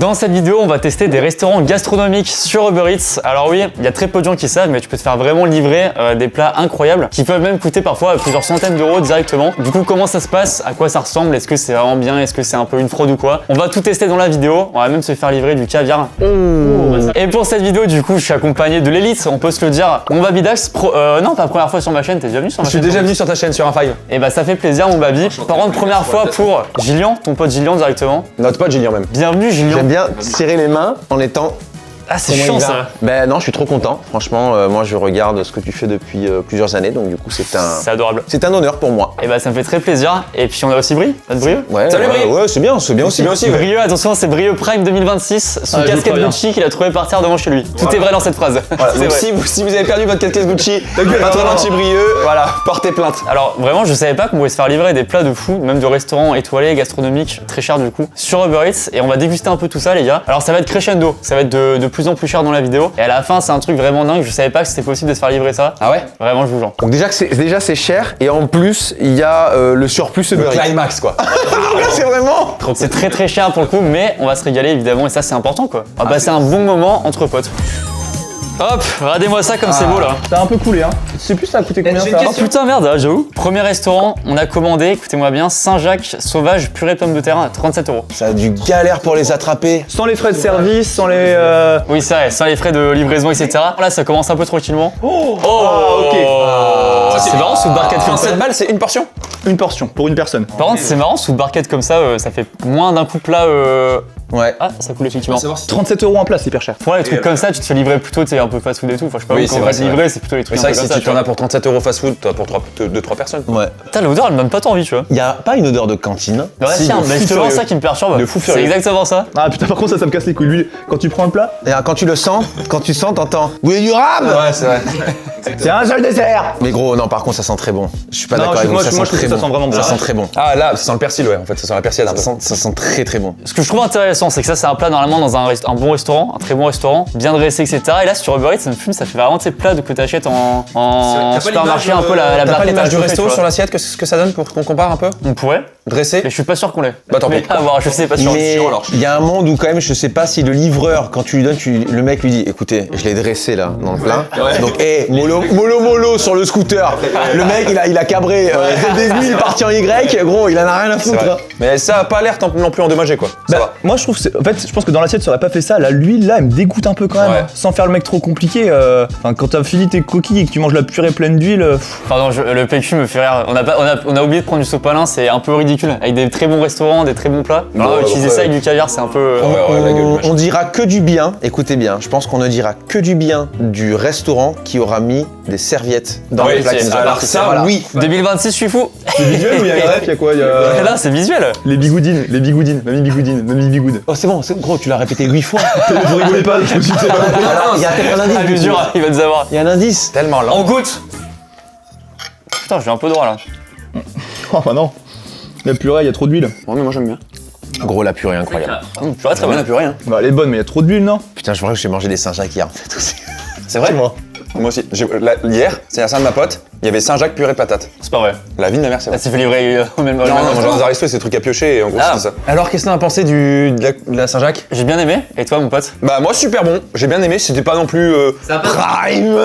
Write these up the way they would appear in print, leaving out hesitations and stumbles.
Dans cette vidéo, on va tester des restaurants gastronomiques sur Uber Eats. Alors oui, il y a très peu de gens qui savent, mais tu peux te faire vraiment livrer des plats incroyables qui peuvent même coûter parfois plusieurs centaines d'euros directement. Du coup, comment ça se passe? À quoi ça ressemble? Est-ce que c'est vraiment bien? Est-ce que c'est un peu une fraude ou quoi? On va tout tester dans la vidéo. On va même se faire livrer du caviar. Et pour cette vidéo, du coup, je suis accompagné de l'élite, on peut se le dire. Mon Babidax, non, pas première fois sur ma chaîne, t'es déjà venu sur ma chaîne? Je suis déjà venu sur ta chaîne sur un five. Et bah ça fait plaisir mon Babi. Par contre, première fois pour Gillian, ton pote Gillian directement. Notre pote Gillian même. Bienvenue Gillian. J'aime bien serrer les mains en étant... Ah c'est chiant ça. Ben non, je suis trop content. Franchement, moi je regarde ce que tu fais depuis plusieurs années, donc du coup c'est adorable. C'est un honneur pour moi. Et bah ça me fait très plaisir. Et puis on a aussi Brie, notre Brieux. Ouais, Salut, Brie. ouais, c'est bien aussi. Brieux, attention, c'est Brieux Prime 2026, son casquette Gucci qu'il a trouvé par terre devant chez lui. Tout est vrai dans cette phrase. Voilà, C'est donc vrai. si vous avez perdu votre casquette Gucci, pas trop loin de chez Brieux, voilà, portez plainte. Alors vraiment, je savais pas qu'on pouvait se faire livrer des plats de fou, même de restaurants étoilés, gastronomiques, très chers du coup, sur Uber Eats. Et on va déguster un peu tout ça les gars. Alors ça va être crescendo, ça va être de plus en plus cher dans la vidéo. Et à la fin, c'est un truc vraiment dingue, je savais pas que c'était possible de se faire livrer ça. Ah ouais? Vraiment, je vous jure. Donc déjà c'est cher et en plus il y a le surplus Le de climax quoi. c'est vraiment... C'est très très cher pour le coup, mais on va se régaler évidemment et ça c'est important quoi. On va passer un bon moment entre potes. Hop, regardez-moi ça comme c'est beau là. Ça a un peu coulé hein. Je sais plus ça a coûté combien ça. Oh putain merde, j'avoue. Premier restaurant, on a commandé, écoutez-moi bien, Saint-Jacques sauvage purée de pommes de terre à 37 €. Ça a du galère pour les attraper. Sans les frais de service, sans les... Oui c'est vrai, sans les frais de livraison etc. Là ça commence un peu tranquillement. ok. C'est marrant sous barquette comme ça. 37 balles, c'est une portion? Une portion pour une personne. Par contre c'est marrant sous barquette comme ça, ça fait moins d'un coup plat. Ouais. Ah ça coule effectivement. 37 € en place, c'est hyper cher. Pour les trucs comme ça, tu te fais livrer plutôt, tu sais, un peu fast food et tout. Enfin je sais pas Oui, où c'est quand on vrai, va te c'est livrer, c'est plutôt les trucs Mais un c'est peu vrai que comme si ça. tu en as pour 37 € fast food, t'as pour 2-3 personnes. Ouais. Putain l'odeur elle me donne pas tant envie tu vois. Il y a pas une odeur de cantine. Ouais Si, tiens, de mais fou justement furieux. ça qui me perturbe. De fou C'est furieux. exactement ça. Ah putain par contre ça me casse les couilles. L'huile, quand tu prends le plat, Et quand tu le sens, t'entends. Vous voulez du rame? Ouais, c'est vrai. c'est un seul dessert. Mais gros, non, par contre, ça sent très bon. Je suis pas Non, d'accord avec moi, vous, ça moi, sent je trouve très que ça bon. sent vraiment bon. Ça sent très bon. Ah là, ça sent le persil, ouais, en fait, ça sent la persillade un peu. Ça sent très très bon. Ce que je trouve intéressant, c'est que ça, c'est un plat normalement dans un bon restaurant, un très bon restaurant, bien dressé, etc. Et là, sur Uber Eats, ça me fume, ça fait vraiment ces plats que t'achètes en supermarché, un peu la T'as pas barquette l'image à du chauffer, resto tu vois. sur l'assiette, que ce que ça donne pour qu'on compare un peu? On pourrait, Dressé? mais je suis pas sûr qu'on l'ait. Bah, tant Mais pis. à voir, je sais pas sûr. Mais il y a un monde où quand même, je sais pas si le livreur, quand tu lui donnes, le mec lui dit, écoutez, je l'ai dressé là, dans le plat. Donc, mollo sur le scooter. Le mec, il a cabré. Dès le début, il est parti en Y. Gros, il en a rien à C'est foutre. vrai. hein. Mais ça a pas l'air non plus endommagé quoi. Ça va. Moi je trouve en fait je pense que dans l'assiette ça aurait pas fait ça. Là l'huile là elle me dégoûte un peu quand même. Ouais. Hein. Sans faire le mec trop compliqué. Enfin quand t'as fini tes coquilles et que tu manges la purée pleine d'huile. Pardon, le PQ me fait rire. On a oublié de prendre du sopalin, c'est un peu ridicule. Avec des très bons restaurants, des très bons plats. Alors, Ouais, utiliser ouais. ça avec du caviar, c'est un peu. Ouais, la gueule, On dira que du bien, écoutez bien, je pense qu'on ne dira que du bien du restaurant qui aura mis des serviettes dans Oui, les plats c'est- qu'ils nous ont alors apportés. ça, Voilà. oui. 2026, je suis fou. C'est visuel ou il y a un ref, il y a quoi? Il y a... Là, c'est visuel. Les bigoudines, mamie bigoudine. Oh, c'est bon, gros, tu l'as répété 8 fois. Vous rigolez pas, je me suis dit c'est pas bon. Alors, il y a peut-être un indice. À du coup. l'usure, il va nous avoir. Il y a un indice. Tellement lent. On goûte. Putain, j'ai un peu droit là. Oh bah non. La purée, il y a trop d'huile. Ouais, mais moi j'aime bien. Gros, la purée, incroyable. Purée très bien. la purée, hein. Bah elle est bonne mais il y a trop d'huile non? Putain, je crois que j'ai mangé des Saint-Jacques hier en fait aussi. C'est vrai? Moi. Moi aussi. Hier, c'est la salle de ma pote, il y avait Saint-Jacques purée de patates. C'est pas vrai. La vie de ma mère, c'est vrai. Elle s'est fait livrer au même Non, moi j'ai dans un resto, c'est des trucs à piocher et en gros Ah. c'est ça. Alors qu'est-ce que t'en as pensé de la Saint-Jacques? J'ai bien aimé. Et toi, mon pote? Bah moi super bon, j'ai bien aimé, c'était pas non plus prime.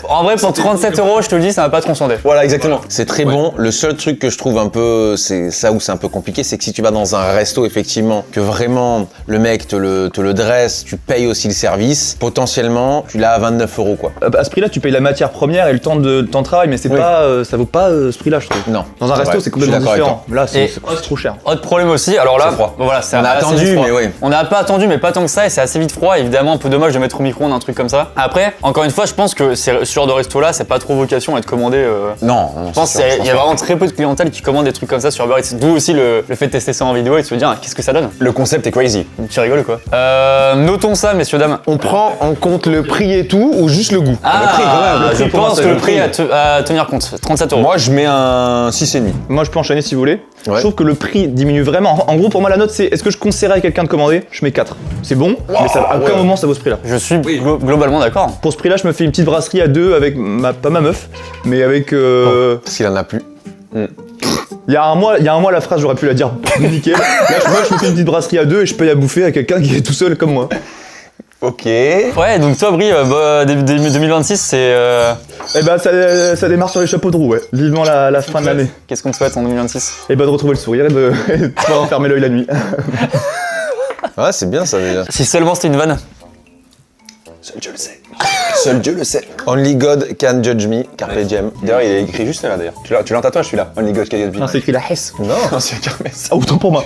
En vrai, pour 37 €, je te le dis, ça m'a pas transcendé. Voilà exactement. C'est très bon. Le seul truc que je trouve un peu, c'est ça où c'est un peu compliqué, c'est que si tu vas dans un resto, effectivement, que vraiment le mec te le dresse, tu payes aussi le service, potentiellement, tu l'as à 29 € quoi. À ce prix là tu payes la matière première et le temps de travail mais c'est Oui. pas ça vaut pas ce prix là je trouve. Non. Dans un C'est resto vrai. c'est complètement Je suis d'accord différent. Là Et- c'est trop cher. Autre problème aussi, alors là, C'est froid. bon, voilà, c'est On a assez attendu, vite froid. mais oui. On n'a pas attendu, mais pas tant que ça, et c'est assez vite froid. Évidemment, un peu dommage de mettre au micro-ondes un truc comme ça. Après, encore une fois, je pense que ce genre de resto-là, c'est pas trop vocation à être commandé. Non. Je pense qu'il y a vraiment très peu de clientèle qui commande des trucs comme ça sur Uber Eats. D'où aussi le fait de tester ça en vidéo et de se dire ah, qu'est-ce que ça donne. Le concept est crazy. Tu rigoles quoi. Notons ça, messieurs dames. On prend en compte le prix et tout ou juste le goût? Ah, prix, quand même, le je prix, pour moi, pense c'est que le le prix prix. à tenir compte. 37 €. Moi je mets un 6,5. Moi je peux enchaîner si vous voulez. Ouais. Je trouve que le prix diminue vraiment. En gros pour moi la note c'est est-ce que je conseillerais à quelqu'un de commander? Je mets 4. C'est bon, mais ça, à aucun moment ça vaut ce prix là. Je suis globalement d'accord. Pour ce prix là je me fais une petite brasserie à deux avec pas ma meuf, mais avec Parce qu'il en a plus. Il y a un mois, la phrase, j'aurais pu la dire nickel. Là, je me fais une petite brasserie à 2 et je paye à bouffer à quelqu'un qui est tout seul comme moi. Ok. Ouais, donc toi, Brie, début 2026, c'est. Eh ben, ça démarre sur les chapeaux de roue, ouais. Vivement la fin de l'année. Qu'est-ce qu'on te souhaite en 2026? Et bah, de retrouver le sourire et de pouvoir fermer l'œil la nuit. Ouais, c'est bien ça déjà. Si seulement c'était une vanne. Seul Dieu le sait. Seul Dieu le sait. Only God can judge me, carpe diem. D'ailleurs, il est écrit juste là d'ailleurs. Tu l'as en tatouage celui-là. Only God can judge me. Non, c'est écrit la Hesse. Non, Non, c'est Kermesse. Ah, autant pour moi.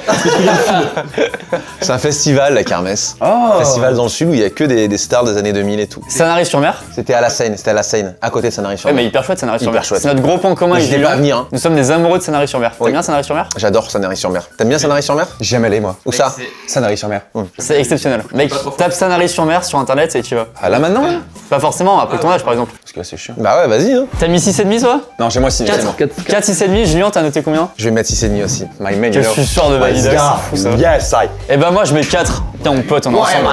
c'est un festival, la Kermesse. Oh. Festival dans le sud où il y a que des stars des années 2000 et tout. Sanary-sur-Mer. C'était à la Seine, à côté de Ouais, Sanary-sur-Mer. mais hyper chouette, Sanary-sur-Mer. Hyper chouette. C'est notre gros point commun avec N'hésitez pas à venir, hein. Nous sommes des amoureux de Sanary-sur-Mer. Oui. T'aimes bien Sanary-sur-Mer? J'adore Sanary-sur-Mer. T'aimes bien Sanary-sur-Mer? Jamais allé moi. Où ça? Sanary-sur-Mer. C'est exceptionnel. Mec, tape Sanary-sur-Mer sur internet et tu vas. Ah là maintenant là? Pas forcément, après ton âge par exemple. Parce que là c'est chiant. Bah ouais, vas-y, hein. T'as mis 6,5 toi? Non, chez moi si. 4, 6,5. Julien, t'as noté combien? Je vais mettre 6,5 aussi. My man, Je suis sûr de valider. C'est fou, ça. Yes, I. Et ben moi je mets 4. Putain mon pote, on est ensemble.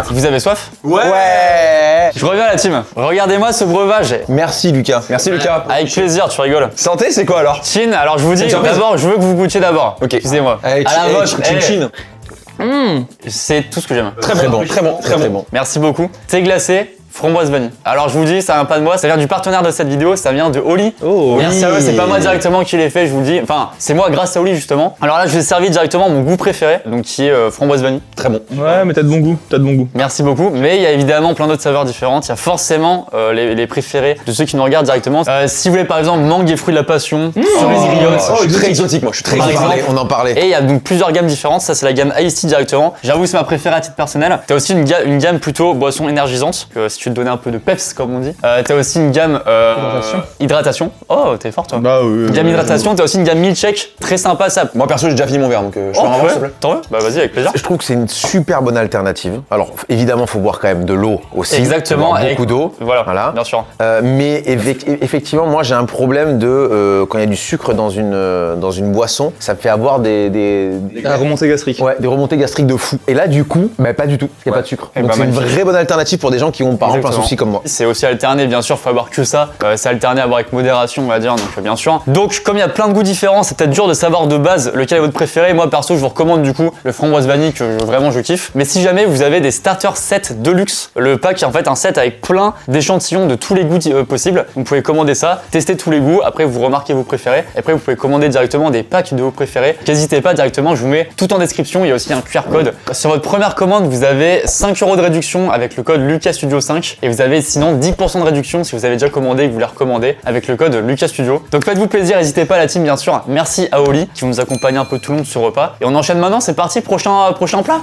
Vous avez soif? Ouais. Je reviens à la team. Regardez-moi ce breuvage. Merci Lucas. Merci Lucas. Avec plaisir, tu rigoles. Santé, c'est quoi alors? Chin, alors je vous dis une surprise. d'abord, je veux que vous goûtiez d'abord. Ok. Excusez-moi. Allez, À la vôtre. chin chin. C'est tout ce que j'aime. Très bon, très bon. Merci beaucoup. Thé glacé, framboise vanille. Alors je vous dis, ça vient pas de moi, ça vient du partenaire de cette vidéo, ça vient de Oli. Oh, Merci à eux, c'est pas moi directement qui l'ai fait, je vous le dis. Enfin, c'est moi grâce à Oli justement. Alors là, je vais servir directement mon goût préféré, donc qui est framboise vanille. Très bon. Ouais, mais t'as de bon goût, Merci beaucoup. Mais il y a évidemment plein d'autres saveurs différentes. Il y a forcément les préférés de ceux qui nous regardent directement. Si vous voulez par exemple mangue et fruits de la passion, cerise griotte. Je suis très exotique moi, je suis très Par exotique. exemple. On en parlait. Et il y a donc plusieurs gammes différentes, ça c'est la gamme Ice Tea directement. J'avoue c'est ma préférée à titre personnel. T'as aussi une gamme plutôt boisson énergisante, que si tu veux te donner un peu de peps comme on dit. T'as aussi une gamme hydratation. Oh t'es fort toi. Bah oui. Gamme hydratation, t'as aussi une gamme milkshake, très sympa ça. Moi perso, j'ai déjà fini mon verre donc je peux Oh, en avoir ouais. s'il te plaît. T'en veux? Bah vas-y avec plaisir. Je trouve que c'est une super bonne alternative. Alors évidemment, faut boire quand même de l'eau aussi. Exactement. Faut boire avec- beaucoup d'eau. Voilà, bien sûr. Mais effectivement, moi j'ai un problème de quand il y a du sucre dans une boisson, ça me fait avoir des La remontée gastrique. ouais, des remontées gastriques de fou. Et là, du coup, bah, pas du tout. Il n'y a pas de sucre. Et Donc bah, c'est une magnifique. vraie bonne alternative pour des gens qui ont par exemple un Exactement. souci comme moi. C'est aussi alterné, bien sûr, faut avoir que ça. C'est alterné à boire avec modération, on va dire, donc bien sûr. Donc, comme il y a plein de goûts différents, c'est peut-être dur de savoir de base lequel est votre préféré. Moi, perso, je vous recommande du coup le framboise vanille que vraiment je kiffe. Mais si jamais vous avez des starter sets de luxe, le pack est en fait un set avec plein d'échantillons de tous les goûts possibles. Vous pouvez commander ça, tester tous les goûts. Après, vous remarquez vos préférés. Et après, vous pouvez commander directement des packs de vos préférés. N'hésitez pas directement, je vous mets tout en description. Il y a aussi un QR code. Sur votre première commande, vous avez 5 € de réduction avec le code LucasStudio5 et vous avez sinon 10% de réduction si vous avez déjà commandé et que vous voulez recommander avec le code LucasStudio. Donc faites-vous plaisir, n'hésitez pas à la team bien sûr. Merci à Oli qui nous accompagne un peu tout le long de ce repas. Et on enchaîne maintenant, c'est parti, prochain plat.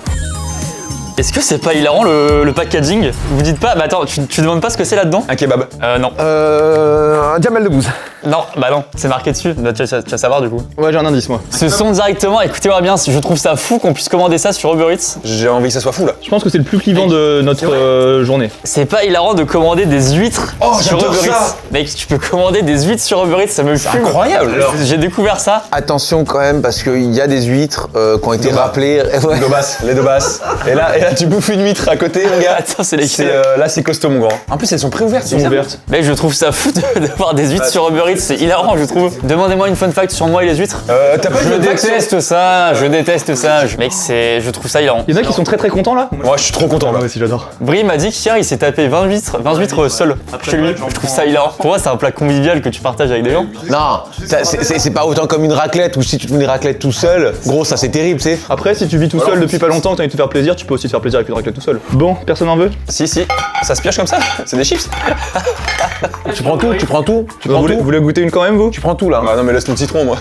Est-ce que c'est pas hilarant le packaging? Vous dites pas, bah attends, tu demandes pas ce que c'est là-dedans? Un kebab. Non. Un diamel de bouse. Non, bah non, c'est marqué dessus. Bah, tu vas savoir du coup. Ouais, j'ai un indice, moi. Ce sont directement, écoutez-moi bien, je trouve ça fou qu'on puisse commander ça sur Uber Eats. J'ai envie que ça soit fou là. Je pense que c'est le plus clivant de notre journée. C'est pas hilarant de commander des huîtres Oh, sur j'adore Uber ça. Eats. Mec, tu peux commander des huîtres sur Uber Eats, ça me fume. Incroyable. J'ai découvert ça. Attention quand même parce qu'il y a des huîtres qui ont été Doba. rappelées. Ouais. Les deux basses. Et là, tu bouffes une huître à côté, mon gars. Attends, c'est les Là, c'est costaud, mon grand. En plus, elles sont préouvertes. Ils sont ouvertes. Mec, je trouve ça fou d'avoir des huîtres sur Uber Eats, c'est hilarant, je trouve. Demandez-moi une fun fact sur moi et les huîtres. T'as pas Je de déteste ça, je déteste ça. Mec, je trouve ça hilarant. Il y en a qui sont très contents là. Moi, je suis trop content là. Moi aussi, j'adore. Brie m'a dit qu'hier il s'est tapé 20 huîtres seul chez lui. Je trouve ça hilarant. Pour moi, c'est un plat convivial que tu partages avec des gens. Non, c'est pas autant comme une raclette ou si tu te fais une raclette tout seul. Gros, ça c'est terrible, tu sais. Après, si tu vis tout seul depuis pas longtemps, que t'as envie de te faire plaisir, tu peux aussi te faire plaisir avec une raclette tout seul. Bon, personne en veut? Si, ça se pioche comme ça. C'est des chips. Tu prends tout. Vous voulez goûter une quand même, vous? Tu prends tout là. Ah non, mais laisse le citron, moi.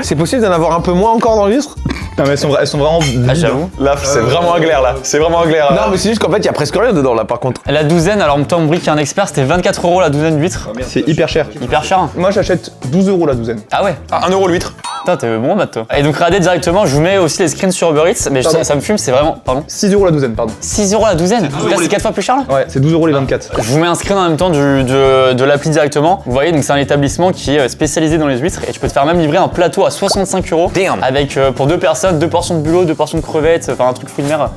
C'est possible d'en avoir un peu moins encore dans l'huître? Non, mais elles sont vraiment vides. Ah, j'avoue. Là, c'est vraiment un glaire là. C'est vraiment un glaire. Non, mais c'est juste qu'en fait, il y a presque rien dedans là par contre. La douzaine, alors Tom Brie qui est un expert, c'était 24 € la douzaine d'huîtres. C'est hyper cher. Hyper cher. Hein. Moi, j'achète 12 € la douzaine. Ah ouais. Ah, 1 € l'huître. Putain, t'es bon, Matt, toi. Et donc, regardez directement, je vous mets aussi les screens sur Uber Eats, mais ça me fume, c'est vraiment. Pardon. 6 € la douzaine, pardon. 6 € la douzaine. Là, c'est 4 fois plus cher là. Ouais, c'est 12 € les 24. Je vous mets un screen en même temps de l'appli directement. Vous voyez, donc c'est un établissement qui est spécialisé dans les huîtres et tu peux te faire même livrer un plateau à 65 € Damn. avec pour 2 personnes, 2 portions de bulot, 2 portions de crevettes, enfin un truc fruit de mer.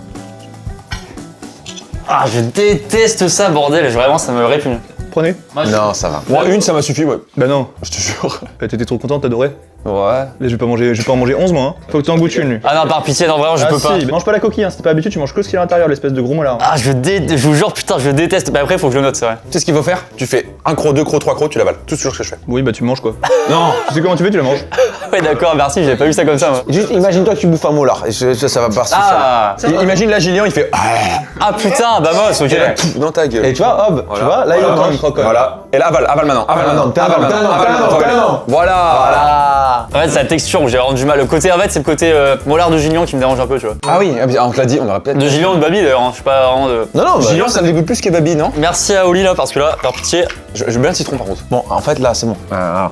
Ah, je déteste ça, bordel, vraiment ça me répugne. Prenez. Non, ça va. Moi, une, ça m'a suffi, ouais. Bah non. Je te jure. T'étais trop content, t'adorais. Ouais. Mais je vais pas en manger 11 moi. Hein. Faut que tu en goûtes une. Lui. Ah non, par pitié, non, vraiment, je peux pas. Si, mange pas la coquille, hein. Si t'es pas habitué, tu manges que ce qu'il y a à l'intérieur, l'espèce de gros molar. Ah, je vous jure, putain, je déteste. Bah après, faut que je le note, c'est vrai. Tu sais ce qu'il faut faire? Tu fais 1 croc, 2 crocs, 3 crocs, tu l'avales. Tout ce que je fais. Oui, bah tu manges quoi. Non. Tu sais comment tu fais, tu la manges. Ouais, d'accord, merci, j'avais pas vu ça comme ça, moi. Juste imagine-toi que tu bouffes un molar, et ça va partir. Ah, Imagine là, Gillian, il fait. ah putain, bah moi, ok. Pff, dans ta gueule. Et tu vois, hop, tu vois, là il Voilà. mange une croquette. Voilà. Et là, avale maintenant. Avale maintenant. t'as un Avale an, maintenant. t'as un an, Avale t'as un an, maintenant. t'as un an. Voilà. En fait, c'est la texture où j'ai vraiment du mal. Le côté, en fait, c'est le côté molar de Gillian qui me dérange un peu, tu vois. Ah oui, on te l'a dit, on aurait peut-être. De Gillian ou de Babi d'ailleurs, hein, je suis pas vraiment de. Non, non, bah, Gillian, ça me dégoûte plus que Babi, non? Merci à Oli là, parce que là, par pitié. Je veux bien le citron par contre. bon, en fait là, c'est bon. Ah,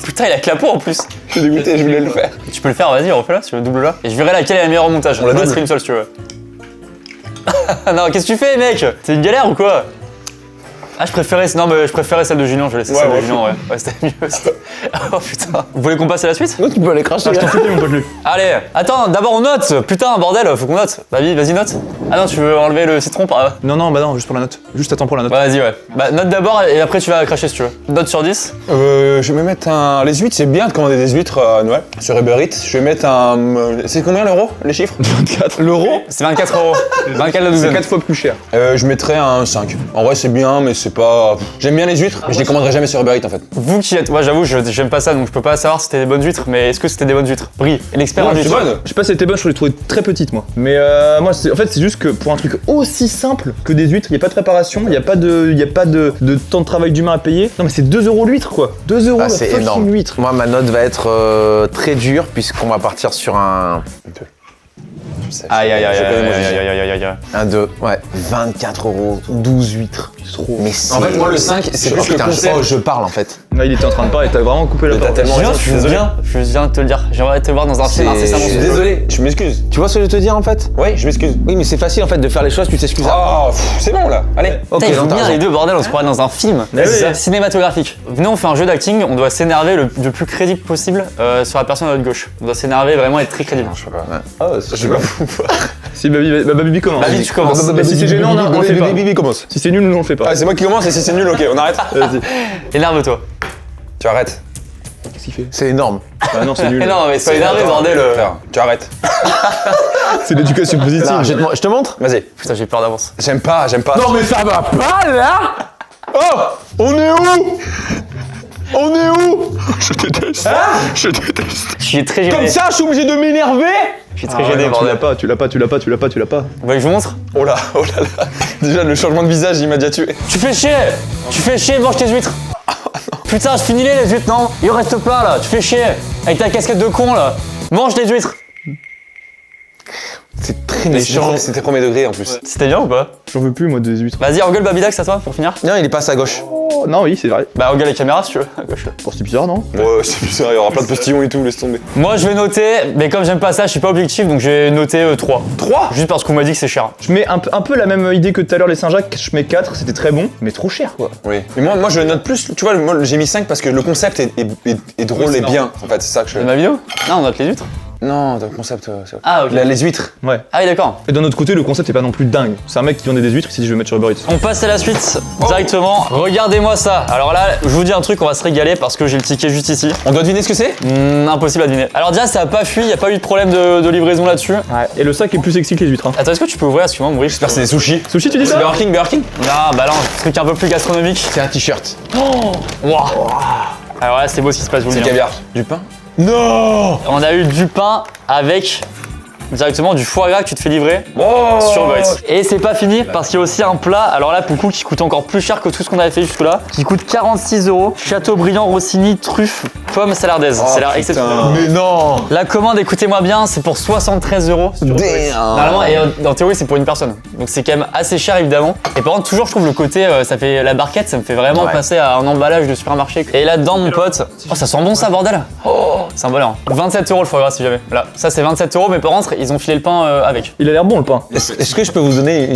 Putain, il a clapot en plus. Je suis dégoûté, je voulais le faire. Tu peux le faire, vas-y, refais-là, tu veux le double là. Et je verrai laquelle est la meilleure au montage. On la Je double. laisserai une seule si tu veux. Non, qu'est-ce que tu fais, mec? C'est une galère ou quoi? Ah, je préférais celle de Julien, je vais laisser celle de Julien, ouais. Ouais, c'était mieux. Oh putain. Vous voulez qu'on passe à la suite? non, tu peux aller cracher. Je t'en supplie, mon pote, lui. Allez, attends, d'abord on note. Putain, bordel, faut qu'on note. Vas-y, note. Ah non, tu veux enlever le citron par. Non, non, bah non, juste pour la note. Juste attends pour la note. Ouais, vas-y, ouais. Bah, note d'abord et après tu vas cracher si tu veux. Note sur 10. Je vais me mettre un. Les huîtres, c'est bien de commander des huîtres à Noël sur Uber Eats. Je vais mettre un. C'est combien l'euro, les chiffres? 24. L'euro, C'est 24 euros. 24 la c'est douzaine. 4 fois plus cher. Je mettrais un 5. En vrai, c'est bien, mais c'est pas. J'aime bien les huîtres, mais je les commanderai jamais sur Uber Eats en fait. Vous qui êtes. Moi, j'avoue, j'aime pas ça donc je peux pas savoir si c'était des bonnes huîtres, mais est-ce que c'était des bonnes huîtres? Brie, l'expert en C'est huîtres. bonne. Je sais pas si c'était bonne, je les trouvais très petites moi. Mais moi, en fait, c'est juste que pour un truc aussi simple que des huîtres, il y a pas de préparation, il y a pas de temps de travail d'humain à payer. Non, mais c'est 2 euros l'huître quoi. 2 euros Ah, la c'est fucking énorme. huître. Moi, ma note va être très dure puisqu'on va partir sur un Aïe, aïe, aïe, Je aïe, connais mon aïe, Gigi. aïe, aïe, aïe, aïe. 1, 2, ouais, 24 euros, 12 huîtres. C'est trop. Mais c'est. En fait, moi, le 5, c'est Oh, plus le putain, concept. je parle en fait. Là, il était en train de parler, t'as vraiment coupé la Mais t'as parole. tellement Julien, raison, je suis désolé. je viens de te le dire. J'aimerais te voir dans un film C'est- incessamment. Je suis désolé, je m'excuse. Tu vois ce que je veux te dire en fait? Oui, je m'excuse. Oui, mais c'est facile en fait de faire les choses, tu t'excuses. Oh, c'est bon là, allez. Ok, Putain, ils non, font t'as bien raison. les deux, bordel, on se croirait dans un film. Mais C'est oui. ça, cinématographique. Venez, on fait un jeu d'acting, on doit s'énerver le plus crédible possible sur la personne à notre gauche. On doit s'énerver, vraiment être très crédible. Je sais pas. Ah, Je sais pas pouvoir. Si Baby commence. Baby, tu commences. Mais si c'est gênant, on le fait pas. Bibi commence. Si c'est nul, nous on le fait pas. Ah, c'est moi qui commence et si c'est nul, ok, on arrête. Vas-y. Énerve-toi. Tu arrêtes. Qu'est-ce qu'il fait? C'est énorme. Ah non, c'est nul. Mais non, mais sois énervé, bordel. Frère, tu arrêtes. C'est l'éducation positive. Là, je te montre? Vas-y. Putain, j'ai peur d'avance. J'aime pas. mais ça va pas là. Oh, on est où? On est où? Je déteste. Je déteste. Je suis très gêné. Comme ça, je suis obligé de m'énerver. Je suis Ah très ouais, gêné, non, tu l'as bordel. pas, tu l'as pas, tu l'as pas, tu l'as pas, tu l'as pas. Vous voulez que je vous montre? Oh là là. Déjà, le changement de visage, il m'a déjà tué. Tu fais chier, mange tes huîtres. Putain, je finis les huîtres, non? Il en reste plein là, tu fais chier. Avec ta casquette de con là. Mange tes huîtres. C'est très Mais méchant. c'était premier degré en plus. C'était bien ou pas? J'en veux plus moi des huîtres. Vas-y, engueule Babidax à toi pour finir. Non, il est passé à gauche. Oh, non, oui, c'est vrai. Bah, engueule les caméras si tu veux. À gauche, là. Pour c'est bizarre, non? Ouais, c'est plus sérieux, il y aura plein de postillons et tout, laisse tomber. Moi, je vais noter, mais comme j'aime pas ça, je suis pas objectif, donc je vais noter 3. 3? Juste parce qu'on m'a dit que c'est cher. Je mets un peu la même idée que tout à l'heure les Saint-Jacques, je mets 4, c'était très bon, mais trop cher quoi. Oui. Mais moi, je note plus, tu vois, moi j'ai mis 5 parce que le concept est drôle Oui, c'est et bien. En fait, c'est ça que je. De ma vidéo? Non, on note les huîtres. Non, le concept. Ah, ok. Les huîtres. Ouais. Ah oui, d'accord. Et d'un autre côté, le concept est pas non plus dingue. C'est un mec qui vendait des huîtres, il s'est dit je vais mettre sur Uber Eats. On passe à la suite directement. Regardez-moi ça. Alors là, je vous dis un truc, on va se régaler parce que j'ai le ticket juste ici. On doit deviner ce que c'est? Impossible à deviner. Alors déjà, ça a pas fui, y a pas eu de problème de livraison là-dessus. Ouais. Et le sac est plus sexy que les huîtres. Hein. Attends, est-ce que tu peux ouvrir? Excuse-moi, Maurice. J'espère que c'est des sushis. Sushi, tu dis ça? Burger King, Burger King. Non, bah non, truc un peu plus gastronomique. C'est un t-shirt. Wow. Alors là, c'est beau ce qui se passe, vous le C'est dire. caviar. Du pain? Non! On a eu du pain avec directement du foie gras que tu te fais livrer Oh! sur Uber Eats. Et c'est pas fini parce qu'il y a aussi un plat, alors là pour le coup qui coûte encore plus cher que tout ce qu'on avait fait jusque-là, qui coûte 46 €. Chateaubriand, Rossini, truffe, pomme salardaise. Oh, C'est l'air putain. exceptionnel. Mais non. La commande, écoutez-moi bien, c'est pour 73 €. Normalement, et en théorie, c'est pour une personne. Donc c'est quand même assez cher évidemment. Et par contre, toujours, je trouve le côté, ça fait la barquette, ça me fait vraiment Ouais. passer à un emballage de supermarché. Et là-dedans, mon pote, oh, ça sent bon ça, bordel. Oh, c'est un bonheur. 27 € le foie gras si jamais. Là, ça c'est 27 €, mais par contre, ils ont filé le pain avec. Il a l'air bon le pain. Est-ce que je peux vous donner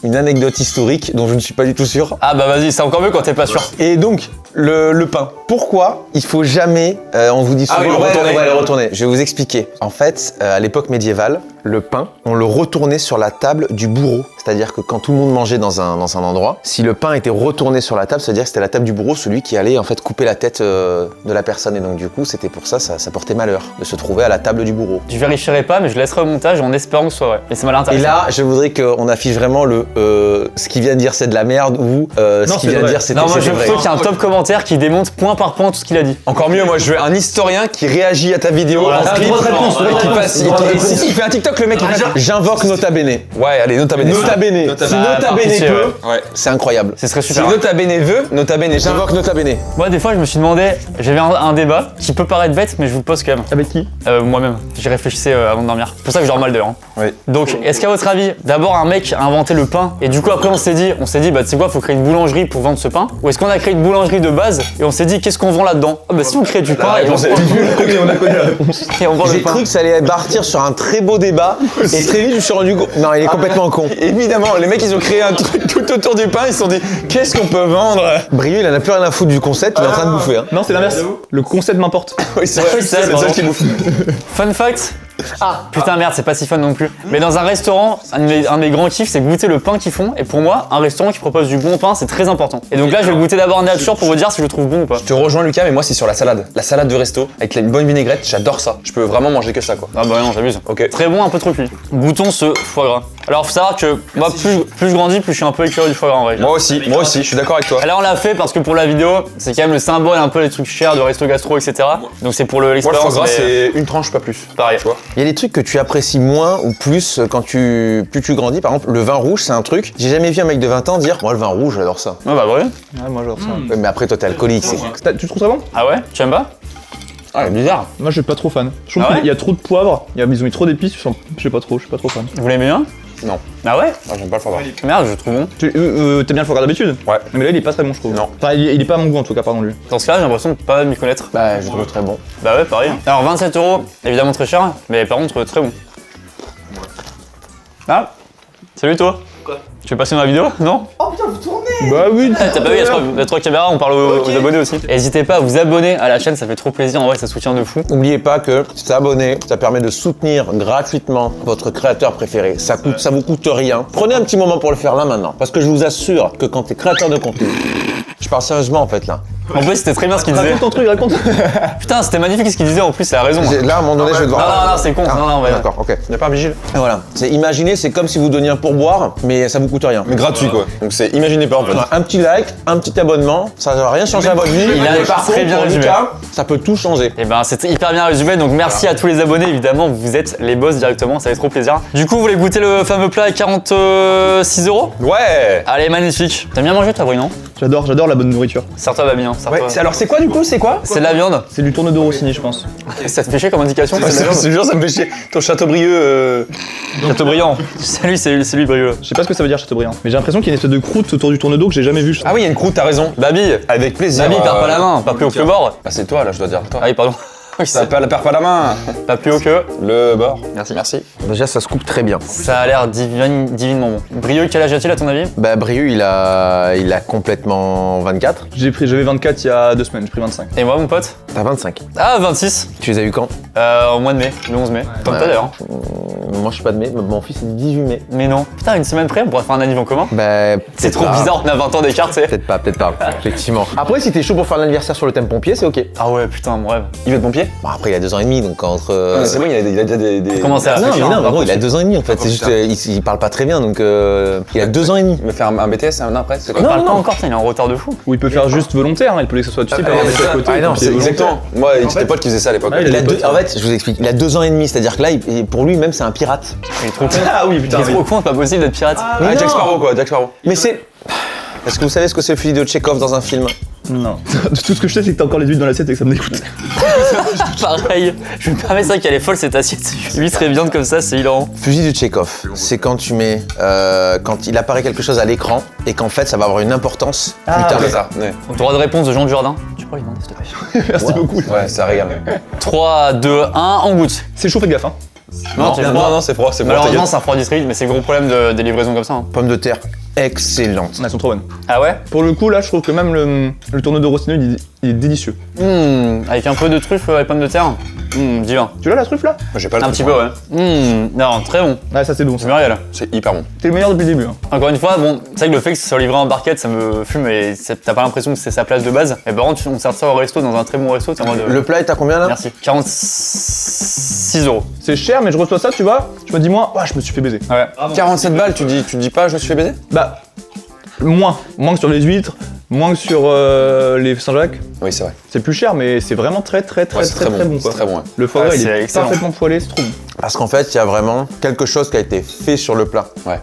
une anecdote historique dont je ne suis pas du tout sûr? Ah bah vas-y, c'est encore mieux quand t'es pas sûr. Et donc, Le pain. Pourquoi il faut jamais, on vous dit souvent, oui, le retourner. le retourner. Je vais vous expliquer. En fait, à l'époque médiévale, le pain, on le retournait sur la table du bourreau. C'est-à-dire que quand tout le monde mangeait dans un endroit, si le pain était retourné sur la table, c'est-à-dire que c'était la table du bourreau, celui qui allait en fait couper la tête de la personne. Et donc du coup, c'était pour ça portait malheur de se trouver à la table du bourreau. Je vérifierai pas, mais je laisserai au montage en espérant que ce soit vrai. Et c'est mal intéressant. Et là, je voudrais qu'on affiche vraiment ce qu'il vient de dire c'est de la merde ou ce qu'il vient de dire c'était Non, moi je veux vrai. plutôt qu'il y ait un top commentaire qui démonte point par point tout ce qu'il a dit. Encore mieux, moi je veux un historien qui réagit à ta vidéo Voilà, en clip droit de réponse, et droit de qui réponse, passe. droit de Et réponse. il fait un TikTok, le mec, il fait ça. J'invoque Nota Bene. Ouais, allez, Nota Bene. Nota Bene. Nota Si Bene. Nota Bene pitié, peut, Ouais. c'est incroyable. Ce serait Si super. Nota Bene veut, Nota Bene. J'invoque Nota Bene. Moi, des fois, je me suis demandé, j'avais un débat qui peut paraître bête, mais je vous le pose quand même. Avec qui? Moi-même, j'y réfléchissais avant de dormir. C'est pour ça que je dors mal d'ailleurs. Oui. Donc, est-ce qu'à votre avis, d'abord un mec a inventé le pain et du coup après on s'est dit, bah tu sais quoi, faut créer une boulangerie pour vendre ce pain? Ou est-ce qu'on a créé une boulangerie de base et on s'est dit, qu'est-ce qu'on vend là-dedans? Ah bah si on crée du pain et on, On a connu la réponse. et on vend le J'ai pain. cru que ça allait partir sur un très beau débat et très vite je me suis rendu compte. Non, il est complètement con. Évidemment, les mecs ils ont créé un truc tout autour du pain, ils se sont dit qu'est-ce qu'on peut vendre? Brieux, il en a plus rien à foutre du concept, il est en train de bouffer. Hein. Non, c'est l'inverse. Le concept m'importe. Oui, c'est vrai, Oui, c'est c'est le vrai, seul qui bouffe. Fun fact. Putain merde, c'est pas si fun non plus. Mais dans un restaurant, un de mes grands kiffs, c'est goûter le pain qu'ils font. Et pour moi, un restaurant qui propose du bon pain, c'est très important. Et donc là, je vais goûter d'abord nature pour vous dire si je le trouve bon ou pas. Je te rejoins Lucas, mais moi c'est sur la salade. La salade de resto avec une bonne vinaigrette, j'adore ça. Je peux vraiment manger que ça quoi. Ah bah non, j'abuse. Ok. Très bon, un peu trop cuit. Goûtons ce foie gras. Alors faut savoir que moi, plus je grandis, plus je suis un peu écœuré du foie gras en vrai. Moi aussi, je suis d'accord avec toi. Là on l'a fait parce que pour la vidéo, c'est quand même le symbole un peu les trucs chers de resto gastro, etc. Donc c'est pour Moi le l'expérience. foie gras mais c'est une tranche, pas plus. pareil. Tu vois. Il y a des trucs que tu apprécies moins ou plus quand plus tu grandis. Par exemple, le vin rouge, c'est un truc. J'ai jamais vu un mec de 20 ans dire moi le vin rouge, j'adore ça. Ouais bah vrai. Ouais, moi j'adore ça. Ouais, mais après toi t'es alcoolique, c'est. Tu trouves ça bon? Ah ouais, tu aimes pas? Ah, bizarre. Moi je suis pas trop fan. Je trouve Ah ouais qu'il y a trop de poivre, ils ont mis trop d'épices, je sais pas trop, je suis pas trop fan. Vous l'aimez bien? Non. Ah ouais? Ah, j'aime pas le foie gras. Merde, je le trouve bon. T'aimes bien le foie gras d'habitude? Ouais. Mais là il est pas très bon je trouve. Non. Enfin il est pas à mon goût en tout cas, pardon lui. Dans ce cas-là, j'ai l'impression de pas m'y connaître. Bah, je trouve très bon. Bah ouais, pareil. Alors 27 €, évidemment très cher, mais par contre très bon. Ah, salut toi. Quoi? Tu veux passer dans la vidéo? Non? Bah oui. T'as pas vu, il y a trois caméras, on parle aux abonnés aussi. N'hésitez pas à vous abonner à la chaîne, ça fait trop plaisir, en vrai ça soutient de fou. N'oubliez pas que s'abonner, ça permet de soutenir gratuitement votre créateur préféré. Ça vous coûte rien. Prenez un petit moment pour le faire là maintenant, parce que je vous assure que quand t'es créateur de contenu, je parle sérieusement en fait là. En plus c'était très bien ce qu'il disait. Raconte ton truc, raconte. Putain, c'était magnifique ce qu'il disait en plus, c'est la raison. Là à un moment donné, je vais Non, devoir. non, c'est con. Ah, Non, non, ouais. D'accord, ok. Y'a pas un vigile? Et voilà. Imaginez, c'est comme si vous donniez un pourboire, mais ça vous coûte rien. Mais gratuit quoi. Donc c'est imaginez pas en fait. Un petit like, un petit abonnement, ça va rien changer à votre vie. Il a Mais par très contre, bien pour résumé. Lucas, ça peut tout changer. Et ben c'était hyper bien résumé, donc merci à tous les abonnés, évidemment, vous êtes les boss directement, ça fait trop plaisir. Du coup, vous voulez goûter le fameux plat à 46 €? Ouais. Allez, magnifique. T'aimes bien manger toi, Bruno? J'adore la bonne nourriture. Serre-toi, Babi, hein, serre-toi. Ouais. Alors c'est quoi du coup? C'est quoi? C'est de la viande. C'est du tourne de Rossini je pense. Ça te fait chier comme indication? Ouais, c'est de la c'est viande. sûr, ça me fait chier. Ton Chateaubrieux. Chateaubriand. Salut, c'est lui, Brieux. Je sais pas ce que ça veut dire Chateaubriand. Mais j'ai l'impression qu'il y a une espèce de croûte autour du tourne d'eau que j'ai jamais vu. Ah oui, il y a une croûte, t'as raison. Babi. Avec plaisir. Babi, perds pas la main, pas plus haut que le bord. Ah c'est toi là, je dois dire. Toi. Ah oui, pardon. Oui, Ça c'est perds pas la main. pas plus haut que. Le bord. Merci. Merci. Déjà, ça se coupe très bien. Ça a l'air divinement bon. Brieux, quel âge a-t-il à ton avis? Bah, Brieux, il a complètement 24. J'avais 24 il y a 2 semaines, j'ai pris 25. Et moi, mon pote? T'as 25. Ah, 26. Tu les as eu quand? Au mois de mai, le 11 mai. Comme Ouais. toi d'ailleurs. Moi, je suis pas de mai, mais mon fils est du 18 mai. Mais non. Putain, une semaine près, on pourrait faire un anniversaire en commun. Bah, C'est trop bizarre, on a 20 ans d'écart, tu sais. Peut-être pas, effectivement. Après, si t'es chaud pour faire l'anniversaire sur le thème pompier, c'est ok. Ah ouais, putain, mon rêve. Il veut de pompier? Bon, après, il a 2 ans et demi, donc entre. C'est bon, il a déjà des. Comment ça? Non, mais réfléchir, non, hein, mais gros, il a par 2 ans et demi en fait. C'est juste, il parle pas très bien, donc il a 2 ans et demi. Il me fait un BTS un an après, c'est quoi? contre. Il parle pas encore, putain, il est en retard de fou. Ou il peut faire juste volontaire, hein, il peut que ce soit, tu sais, pas avoir des c'est à côté. Ah, non, puis c'est volontaire. Exactement. Moi, j'ai des potes qui faisaient ça à l'époque. Ah, il a des potes, En fait, je vous explique, il a 2 ans et demi, c'est-à-dire que là, pour lui même, c'est un pirate. Il est trop con. Ah oui, Il putain. est trop con, c'est pas possible d'être pirate. Ah, Jack non. Sparrow quoi, Jack Sparrow. Mais c'est. Est-ce que vous savez ce que c'est le fusil de Tchekhov dans un film? Non. Tout ce que je sais, c'est que t'as encore les huiles dans l'assiette et que ça me dégoûte. Pareil, je me permets ça qu'elle est folle cette assiette. 8 très viande comme ça, c'est hilarant. Fusil de Tchekhov, c'est quand tu mets. Quand il apparaît quelque chose à l'écran et qu'en fait ça va avoir une importance plus tard. C'est ça. Ouais, Donc, droit de réponse de Jean Dujardin. Tu peux lui demander s'il te plaît? Merci beaucoup. ouais ça régale. 3, 2, 1, on goûte. C'est chaud, fais gaffe, hein. Non, tu non, c'est froid, c'est froid. Malheureusement, c'est un refroidisseur, mais c'est le gros problème des livraisons comme ça. Hein. Pomme de terre. excellentes. Elles sont trop bonnes. Ah ouais? Pour le coup, là, je trouve que même le tourneau de Rossignol, il est délicieux. Avec un peu de truffe et pommes de terre. Divin. Tu l'as la truffe là? Moi, j'ai pas le Un truc, petit peu, moi. ouais. Non, très bon. Ouais, ça c'est bon. Je me régale. C'est hyper bon. T'es le meilleur depuis le début. Hein. Encore une fois, bon, c'est vrai que le fait que ce soit livré en barquette, ça me fume et t'as pas l'impression que c'est sa place de base. Mais par contre, on sert ça au resto, dans un très bon resto, t'es en mode. Le plat est à combien là? Merci. 46 €. C'est cher, mais je reçois ça, tu vois. Je me dis, moi, je me suis fait baiser. Ouais. 47 balles, tu dis pas, je me suis fait baiser? Bah, moins que sur les huîtres, moins que sur les Saint-Jacques. Oui, c'est vrai. C'est plus cher, mais c'est vraiment très Ouais, c'est très bon. quoi. C'est très bon, ouais. Le foie gras, Ah, il c'est est excellent. parfaitement poêlé, c'est trop bon. Parce qu'en fait, il y a vraiment quelque chose qui a été fait sur le plat. Ouais.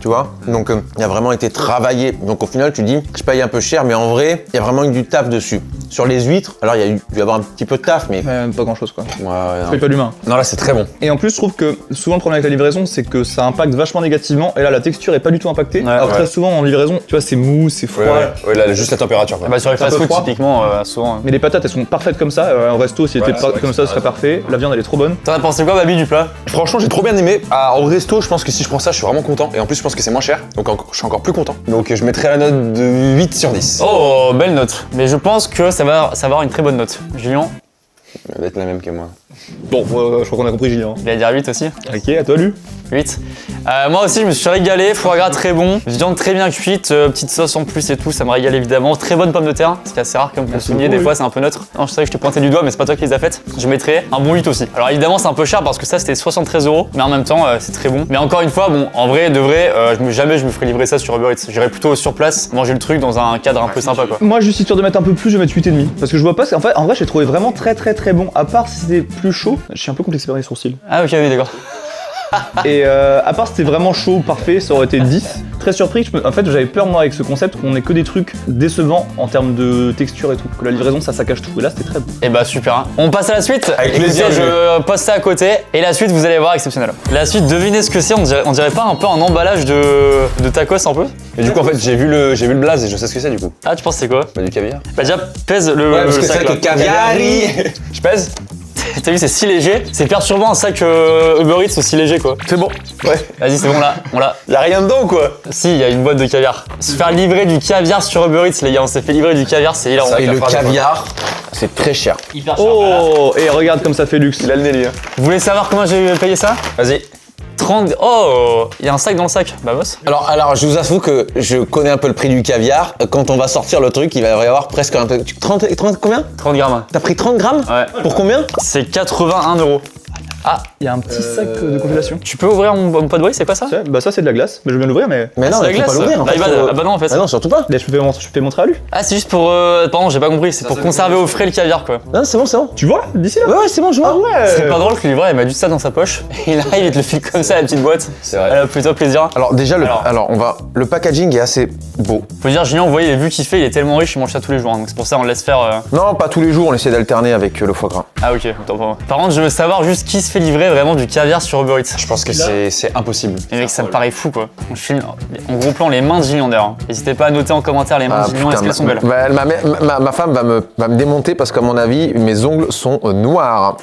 Tu vois? Donc, il a vraiment été travaillé. Donc, au final, tu dis, je paye un peu cher, mais en vrai, il y a vraiment eu du taf dessus. Sur les huîtres, alors il y a dû y avoir un petit peu de taf, mais Pas grand chose quoi. Ouais, non. C'est pas l'humain. Non, là, c'est très bon. Et en plus, je trouve que souvent le problème avec la livraison, c'est que ça impacte vachement négativement. Et là, la texture est pas du tout impactée. Ouais, alors ouais. très souvent en livraison, tu vois, c'est mou, c'est froid. Ouais, là, juste la température, quoi. Bah, sur les C'est un peu fast-food, froid. typiquement, souvent. Mais les patates, elles sont parfaites comme ça. Un resto, si Ouais, était c'est pas vrai comme que ça, c'est ce serait parfait. La viande, elle est trop bonne. T'en as pensé quoi, Babi, du plat? Franchement, j'ai trop bien aimé. Au resto, je pense que si je prends ça, je suis vraiment content. Et en plus, je pense que c'est moins cher. Donc, je suis encore plus content. Donc, je mettrai la note de 8 sur 10. Oh, belle note. Mais je pense que ça va avoir une très bonne note. Julien, Ça va être la même que moi. Bon, je crois qu'on a compris, Julien. il va dire 8 aussi. Ok, à toi, Lu. 8. Moi aussi, je me suis régalé. Foie gras très bon. Viande très bien cuite. Petite sauce en plus et tout. Ça me régale évidemment. Très bonne pomme de terre. Ce qui est assez rare comme pour le souligner. Des beaucoup, fois, c'est un peu neutre. Non, je sais que je t'ai pointé du doigt, mais c'est pas toi qui les as faites. Je mettrais un bon 8 aussi. Alors évidemment, c'est un peu cher parce que ça, c'était 73 €. Mais en même temps, c'est très bon. Mais encore une fois, bon, en vrai, de vrai, jamais je me ferais livrer ça sur Uber Eats. J'irais plutôt sur place, manger le truc dans un cadre un peu sympa, quoi. Moi, juste histoire de mettre un peu plus, je vais mettre 8,5. Parce que je vois pas. En vrai, j'ai trouvé vraiment très bon. À part si c'était plus chaud. Je suis un peu complexé par les sourcils. Ah, ok, oui, d'accord. Et à part si c'était vraiment chaud, parfait, ça aurait été 10. Très surpris, en fait j'avais peur moi avec ce concept qu'on ait que des trucs décevants en termes de texture et tout. Que la livraison ça cache tout. Et là c'était très bon. Et bah super. Hein. On passe à la suite. Avec Écoutez, plaisir, je poste ça à côté. Et la suite, vous allez voir, exceptionnel. La suite, devinez ce que c'est. On dirait pas un peu un emballage de tacos un peu? Et du coup, en fait, j'ai vu le blaze et je sais ce que c'est, du coup. Ah, tu penses que c'est quoi? Bah, du caviar. Bah déjà, pèse le sac là. caviari. Je pèse? T'as vu, c'est si léger. C'est perturbant un sac Uber Eats aussi léger quoi. C'est bon. Ouais. Vas-y, c'est bon là. On l'a. Y'a rien dedans, quoi. Si, il y a une boîte de caviar. Se faire livrer du caviar sur Uber Eats, les gars. On s'est fait livrer du caviar, c'est hilarant. Ça, Et la le phrase, caviar, c'est très cher. Hyper cher. Oh, et regarde comme ça fait luxe. Il a le nez, lui. Hein. Vous voulez savoir comment j'ai payé ça? Vas-y. 30. Oh, il y a un sac dans le sac. Bah, boss. Alors, je vous avoue que je connais un peu le prix du caviar. Quand on va sortir le truc, il va y avoir presque un peu. 30 combien? 30 grammes. T'as pris 30 grammes? Ouais. Pour combien? C'est 81 €. Ah, il y a un petit sac de congélation. Tu peux ouvrir mon pot de bruit, c'est quoi ça? Bah ça c'est de la glace. Mais je veux bien l'ouvrir mais. Mais non, c'est il la faut pas glace. l'ouvrir en fait. L'iPad, faut- ah bah non, en fait. Ah non, surtout pas. Là, je peux montrer à Lu. Ah, c'est juste pour. Pardon, j'ai pas compris, c'est pour conserver au frais le caviar quoi. Non, c'est bon, c'est bon. Tu vois d'ici là? Ouais, c'est bon, je vois. C'est pas drôle que le livreur il m'a juste ça dans sa poche et il arrive, il te le file comme ça la petite boîte. C'est vrai. Elle a plutôt plaisir. Alors déjà, Alors. le packaging est assez beau. Faut dire, Julien, vous voyez les vues qu'il fait, il est tellement riche, il mange ça tous les jours. Hein, donc c'est pour ça on le laisse faire. Non, pas tous les jours, on essaie d'alterner avec le foie gras. Ah, ok, autant pour moi. Par contre, je veux savoir juste qui se fait livrer vraiment du caviar sur Uber Eats. Je pense que c'est impossible. Et mec, ça me paraît fou quoi. On filme en gros plan les mains de Julien d'ailleurs. N'hésitez pas à noter en commentaire les mains de Julien, est-ce qu'elles sont belles? ma femme va me démonter parce qu'à mon avis, mes ongles sont noirs.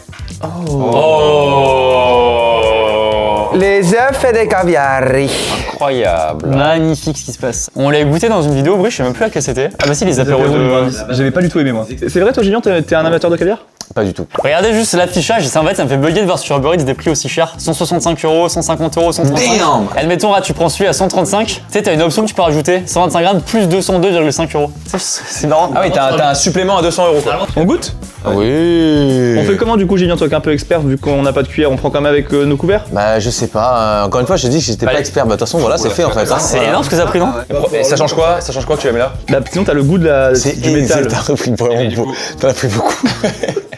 Oh, Les œufs et des caviari. Incroyable. magnifique ce qui se passe. On l'a goûté dans une vidéo, Brie, je sais même plus laquelle c'était. Ah bah si, les apéros de... J'avais pas du tout aimé moi. C'est vrai toi Julien, t'es un amateur de caviar? Pas du tout. Regardez juste l'affichage, ça en fait ça me fait bugger de voir sur Uber Eats des prix aussi chers. 165 €, 150 €, 135 €. Damn. Admettons là tu prends celui à 135, tu sais t'as une option que tu peux rajouter, 125 grammes plus 202,5 €. C'est marrant. Ah oui, t'as un supplément à 200 €, quoi. On goûte? Oui. On fait comment du coup Julien, toi qui es un peu expert vu qu'on n'a pas de cuillère, on prend quand même avec nos couverts? Bah, je sais pas. Encore une fois, je te dis que j'étais pas Allez. expert. Bah, de toute façon, voilà, c'est fait en fait. hein. C'est énorme ce que ça a pris, non? Et ça change quoi? Ça change quoi que tu la mets là? Bah sinon t'as le goût de du métal. T'as pris vraiment beaucoup. T'en as pris beaucoup.